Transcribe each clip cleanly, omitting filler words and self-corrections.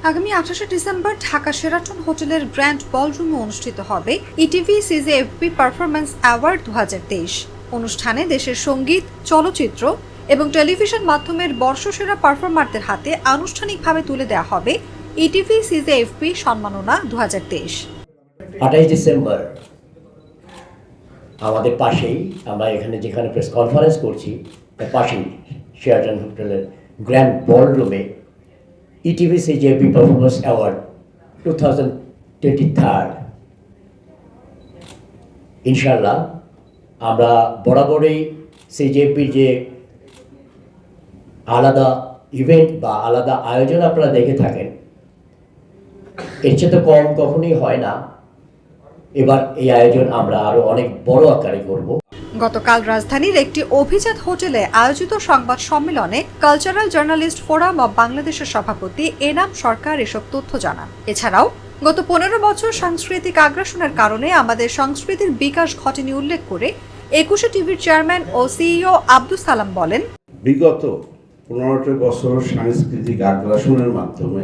আগামী 28 December Dhaka Sheraton হোটেলের grand বলরুমে অনুষ্ঠিত হবে ইটিভি সিজেএফপি পারফরম্যান্স অ্যাওয়ার্ড 2023। অনুষ্ঠানে দেশের সঙ্গীত, চলচ্চিত্র এবং টেলিভিশন মাধ্যমের বর্ষসেরা পারফর্মারদের হাতে আনুষ্ঠানিকভাবে তুলে দেওয়া হবে ইটিভি সিজেএফপি সম্মাননা 2023। 28 ডিসেম্বর আমাদের পাশেই, আমরা এখানে যেখানে প্রেস কনফারেন্স করছি তার পাশেই শেরাটন হোটেলের গ্র্যান্ড বলরুমে ইটিভি সিজেএফপি পারফরম্যান্স অ্যাওয়ার্ড 2023 ইনশাআল্লাহ। আমরা বরাবরই সিজেএফপির যে আলাদা ইভেন্ট বা আলাদা আয়োজন আপনারা দেখে থাকেন, এর চেয়ে তো কম কখনোই হয় না। এবার এই আয়োজন আমরা আরো অনেক বড় আকারে করব। গতকাল রাজধানীর একটি অভিজাত হোটেলে আয়োজিত সংবাদ সম্মেলনে কালচারাল জার্নালিস্ট ফোরাম অব বাংলাদেশের সভাপতি এনাম সরকার এসব তথ্য জানান। এছাড়াও গত 15 বছর সাংস্কৃতিক আগ্রাসনের কারণে আমাদের সংস্কৃতির বিকাশ ঘটেনি উল্লেখ করে 21 টিভির চেয়ারম্যান ও সিইও আব্দুস সালাম বলেন, বিগত 15টি বছর সাংস্কৃতিক আগ্রাসনের মাধ্যমে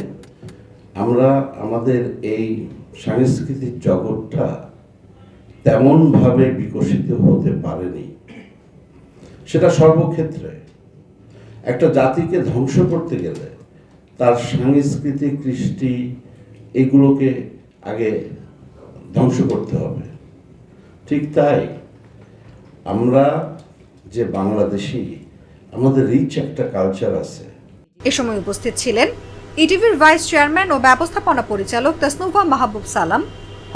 আমরা আমাদের এই সাংস্কৃতিক জগৎটা তেমনভাবে বিকশিত হতে পারেনি। সেটা সর্বক্ষেত্রে। একটা জাতিকে ধ্বংস করতে গেলে তার সাংস্কৃতিক কৃষ্টি এগুলোকে আগে ধ্বংস করতে হবে। ঠিক তাই আমরা যে বাংলাদেশি, আমাদের রিচ একটা কালচার আছে। এ সময় উপস্থিত ছিলেন ইটিভির ভাইস চেয়ারম্যান ও ব্যবস্থাপনা পরিচালক তাসনুভা মাহবুব সালাম,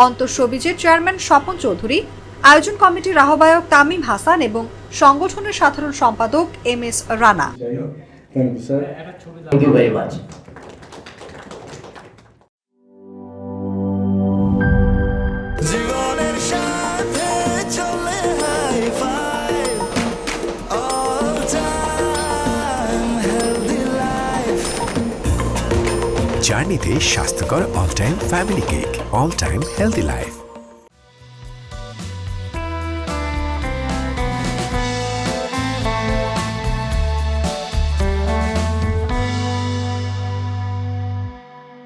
অন্তঃসবিজের চেয়ারম্যান স্বপন চৌধুরী, আয়োজন কমিটির আহ্বায়ক তামিম হাসান এবং সংগঠনের সাধারণ সম্পাদক MS Rana. Thank you very much. জার্নিতে স্বাস্থ্যকর all time family cake, all time healthy life.